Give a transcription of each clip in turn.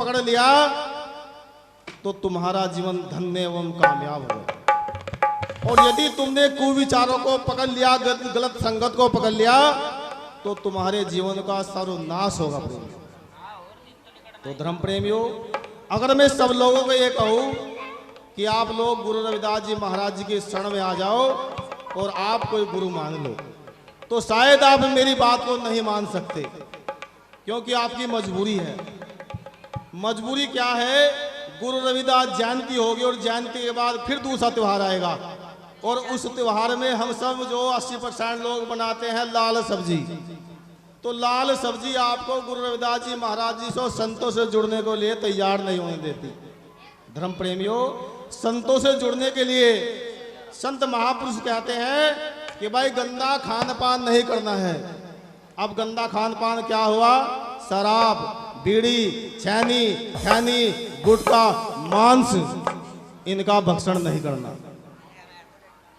पकड़ लिया तो तुम्हारा जीवन धन्य एवं कामयाब होगा। और यदि तुमने कुविचारों को पकड़ लिया, गलत संगत को पकड़ लिया, तो तुम्हारे जीवन का सर्वनाश होगा प्रेमियों। तो धर्म प्रेमियों, अगर मैं सब लोगों को ये कहूं कि आप लोग गुरु रविदास जी महाराज जी के शरण में आ जाओ और आप कोई गुरु मान लो, तो शायद आप मेरी बात को नहीं मान सकते, क्योंकि आपकी मजबूरी है। मजबूरी क्या है? गुरु रविदास जयंती होगी और जयंती के बाद फिर दूसरा त्योहार आएगा, और उस त्योहार में हम सब जो 80% लोग बनाते हैं लाल सब्जी, तो लाल सब्जी आपको गुरु रविदास जी महाराज जी से संतों से जुड़ने को लिए तैयार नहीं होने देती। धर्म प्रेमियों, संतों से जुड़ने के लिए संत महापुरुष कहते हैं कि भाई गंदा खान पान नहीं करना है। अब गंदा खान पान क्या हुआ? शराब, बीड़ी, छैनी, खैनी, गुटखा, मांस, इनका भक्षण नहीं करना।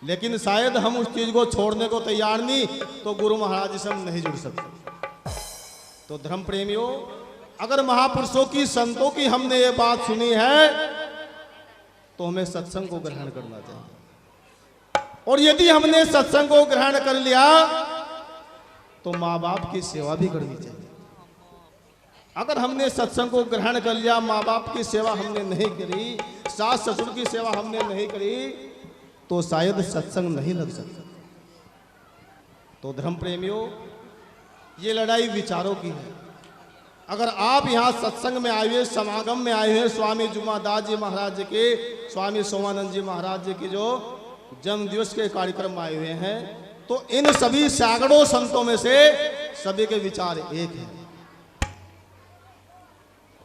लेकिन शायद हम उस चीज को छोड़ने को तैयार नहीं, तो गुरु महाराज से हम नहीं जुड़ सकते। तो धर्म प्रेमियों, अगर महापुरुषों की, संतों की हमने ये बात सुनी है, तो हमें सत्संग को ग्रहण करना चाहिए। और यदि हमने सत्संग को ग्रहण कर लिया तो माँ बाप की सेवा भी करनी चाहिए। अगर हमने सत्संग को ग्रहण कर लिया, माँ बाप की सेवा हमने नहीं करी, सास ससुर की सेवा हमने नहीं करी, तो शायद सत्संग नहीं लग सकता। तो धर्म प्रेमियों, ये लड़ाई विचारों की है। अगर आप यहाँ सत्संग में आए हुए, समागम में आए हुए, स्वामी जुम्मादास जी महाराज जी के, स्वामी सोमानंद जी महाराज जी की जो जन्म दिवस के कार्यक्रम में आए हुए हैं, तो इन सभी सैकड़ों संतों में से सभी के विचार एक हैं।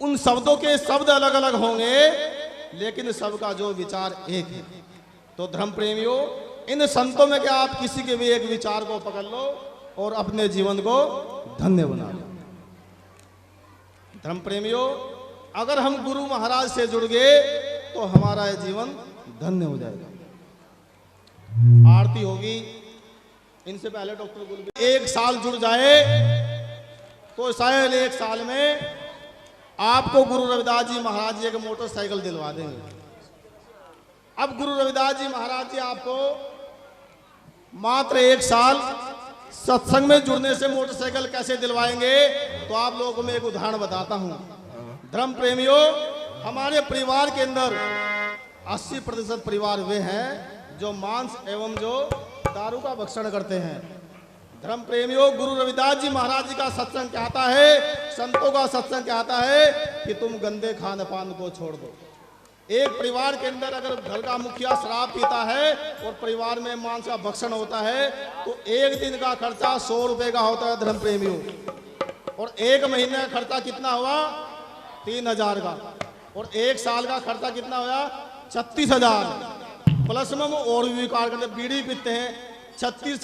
उन शब्दों के शब्द अलग अलग होंगे, लेकिन सबका जो विचार एक है। तो धर्म प्रेमियों, इन संतों में क्या आप किसी के भी एक विचार को पकड़ लो और अपने जीवन को धन्य बना लो। धर्म प्रेमियों, अगर हम गुरु महाराज से जुड़ गए तो हमारा यह जीवन धन्य हो जाएगा। आरती होगी, इनसे पहले डॉक्टर गुरु 1 साल जुड़ जाए तो शायद 1 साल में आपको गुरु रविदास जी महाराज जी एक मोटरसाइकिल दिलवा देंगे। अब गुरु रविदास जी महाराज जी आपको मात्र 1 साल सत्संग में जुड़ने से मोटरसाइकिल कैसे दिलवाएंगे, तो आप लोगों को मैं एक उदाहरण बताता हूं। धर्म प्रेमियों, हमारे परिवार के अंदर 80% परिवार वे हैं जो मांस एवं जो दारू का भक्षण करते हैं। धर्म प्रेमियों, गुरु रविदास जी महाराज जी का सत्संग कहता है, संतों का सत्संग कहता है कि तुम गंदे खान पान को छोड़ दो। एक परिवार के अंदर अगर घर का मुखिया शराब पीता है और परिवार में मांस का भक्षण होता है, तो एक दिन का खर्चा 100 रुपए का होता है धर्म प्रेमियों, और 1 महीने का खर्चा कितना हुआ? 3000 का, और 1 साल का खर्चा कितना हुआ? 36,000। प्लस में और भी कार करते, बीड़ी पीते हैं, 36,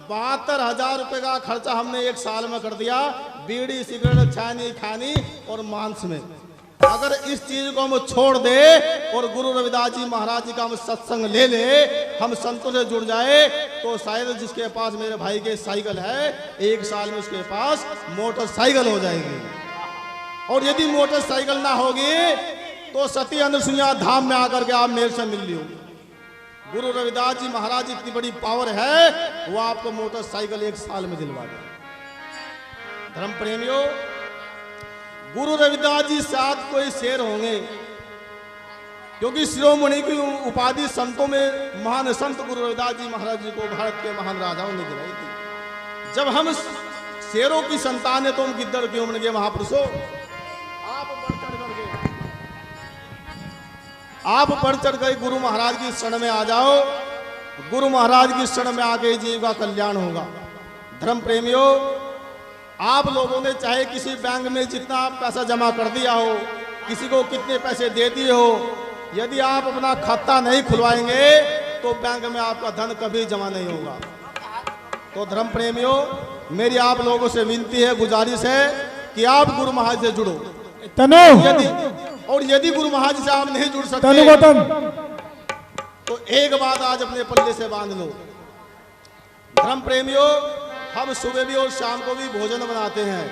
72,000 रुपए का खर्चा हमने 1 साल में कर दिया, बीड़ी, सिगरेट, छानी, खानी और मांस में। अगर इस चीज को हम छोड़ दे और गुरु रविदास जी महाराज जी का हम सत्संग ले ले, हम संतों से जुड़ जाए, तो शायद जिसके पास मेरे भाई के साइकिल है, 1 साल में उसके पास मोटरसाइकिल हो जाएगी। और यदि मोटरसाइकिल ना होगी तो सती अनुसुईया धाम में आकर के आप मेरे से मिल लियो। गुरु रविदास जी महाराज इतनी बड़ी पावर है, वो आपको मोटरसाइकिल 1 साल में दिलवा दे। धर्म प्रेमियों, गुरु रविदास जी साथ कोई शेर होंगे, क्योंकि शिरोमणि की उपाधि संतों में महान संत गुरु रविदास जी महाराज जी को भारत के महान राजाओं ने दिलाई थी। जब हम शेरों की संतान है तो हम गिद्दड़ क्यों बन गए? महापुरुषों, आप बढ़ चढ़ गए गुरु महाराज की शरण में आ जाओ। गुरु महाराज की शरण में आके जीव का कल्याण होगा। धर्म प्रेमियों, आप लोगों ने चाहे किसी बैंक में जितना पैसा जमा कर दिया हो, किसी को कितने पैसे दे दिए हो, यदि आप अपना खाता नहीं खुलवाएंगे तो बैंक में आपका धन कभी जमा नहीं होगा। तो धर्म प्रेमियों, मेरी आप लोगों से विनती है, गुजारिश है कि आप गुरु महाराज से जुड़ो। यदि गुरु महाराज से आप नहीं जुड़ सकते तो एक बात आज अपने पल्ले से बांध लो। धर्म प्रेमियों, हम सुबह भी और शाम को भी भोजन बनाते हैं,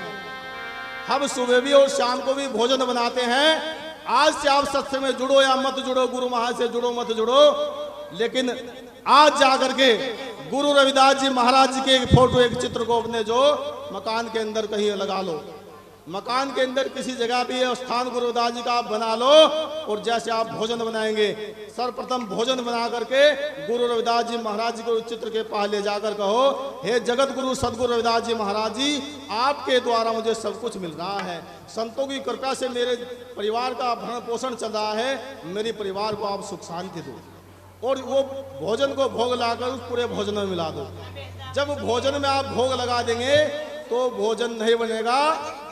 हम सुबह भी और शाम को भी भोजन बनाते हैं। आज से आप सत्संग में जुड़ो या मत जुड़ो, गुरु महाराज से जुड़ो मत जुड़ो, लेकिन आज जाकर के गुरु रविदास जी महाराज जी के एक फोटो, एक चित्र को अपने जो मकान के अंदर कहीं लगा लो। मकान के अंदर किसी जगह भी स्थान गुरु रविदास जी का आप बना लो, और जैसे आप भोजन बनाएंगे, सर्वप्रथम भोजन बना करके गुरु रविदास जी महाराज जी को चित्र के पास ले जाकर कहो, हे जगत गुरु सदगुरु रविदास जी महाराज जी, आपके द्वारा मुझे सब कुछ मिल रहा है। संतों की कृपा से मेरे परिवार का भरण पोषण चल रहा है, मेरे परिवार को आप सुख शांति दो। और वो भोजन को भोग लाकर उस पूरे भोजन में मिला दो। जब भोजन में आप भोग लगा देंगे तो भोजन नहीं बनेगा,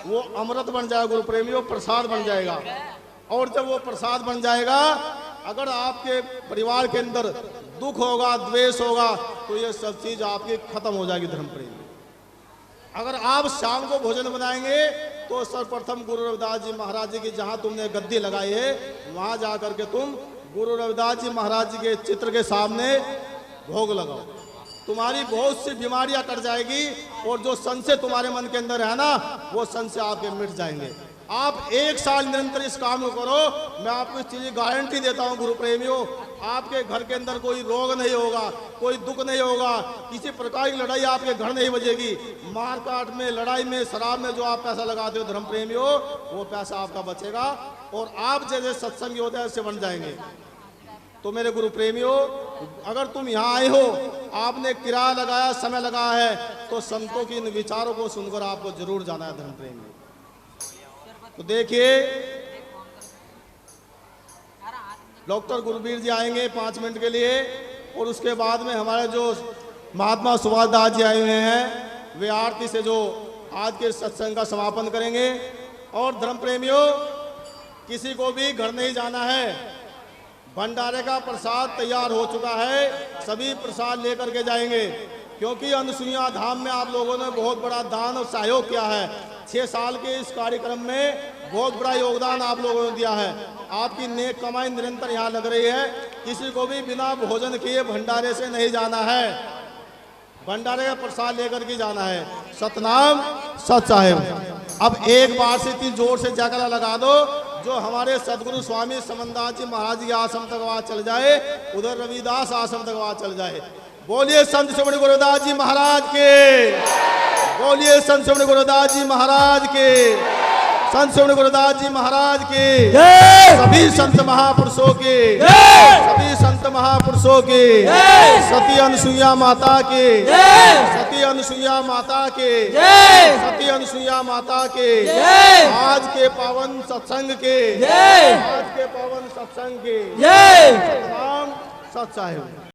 वो अमृत बन जाएगा गुरु प्रेमियों, प्रसाद बन जाएगा। और जब वो प्रसाद बन जाएगा, अगर आपके परिवार के अंदर दुख होगा, द्वेष होगा, तो ये सब चीज आपकी खत्म हो जाएगी धर्म प्रेमी। अगर आप शाम को भोजन बनाएंगे तो सर्वप्रथम गुरु रविदास जी महाराज जी की जहां तुमने गद्दी लगाई है, वहां जाकर के तुम गुरु रविदास जी महाराज जी के चित्र के सामने भोग लगाओ। तुम्हारी बहुत सी बीमारियां कट जाएगी, और जो संशय तुम्हारे मन के अंदर है ना, वो संशय आपके मिट जाएंगे। आप 1 साल निरंतर इस काम को करो, मैं आपको इस चीज की गारंटी देता हूं गुरु प्रेमियों, आपके घर के अंदर कोई रोग नहीं होगा, कोई दुख नहीं होगा, किसी प्रकार की लड़ाई आपके घर नहीं बजेगी। मारकाट में, लड़ाई में, शराब में जो आप पैसा लगाते हो धर्म प्रेमियों, वो पैसा आपका बचेगा, और आप जैसे सत्संगी होते हैं ऐसे बन जाएंगे। तो मेरे गुरु प्रेमियों, अगर तुम यहाँ आए हो, आपने किराया लगाया, समय लगाया है, तो संतों की इन विचारों को सुनकर आपको जरूर जाना है धर्म प्रेमियों। तो देखिए, डॉक्टर गुरबीर जी आएंगे 5 मिनट के लिए, और उसके बाद में हमारे जो महात्मा सुभाष दास जी आए हुए हैं, वे आरती से जो आज के सत्संग का समापन करेंगे। और धर्म प्रेमियों, किसी को भी घर नहीं जाना है, भंडारे का प्रसाद तैयार हो चुका है, सभी प्रसाद लेकर के जाएंगे, क्योंकि अनसुईया धाम में आप लोगों ने बहुत बड़ा दान और सहयोग किया है। 6 साल के इस कार्यक्रम में बहुत बड़ा योगदान आप लोगों ने दिया है। आपकी नेक कमाई निरंतर यहाँ लग रही है। किसी को भी बिना भोजन किए भंडारे से नहीं जाना है, भंडारे का प्रसाद लेकर के जाना है। सतनाम सत साहिब। अब एक बार से इतनी जोर से जयकारा लगा दो, जो हमारे सदगुरु स्वामी समनदास जी महाराज के आश्रम तक आवाज चल जाए, उधर रविदास आश्रम तक आवाज चल जाए। बोलिए संत श्री गुरु रविदास जी महाराज के, बोलिए संत श्री गुरु रविदास जी महाराज के, संत श्री गुरु रविदास जी महाराज के, सभी संत महापुरुषों के, सभी संत महापुरुषों के, सती अनसुईया माता के, सती अनसुईया माता के, सती अनसुईया माता के, आज के पावन सत्संग के, आज के पावन सत्संग के नाम सत साहिब।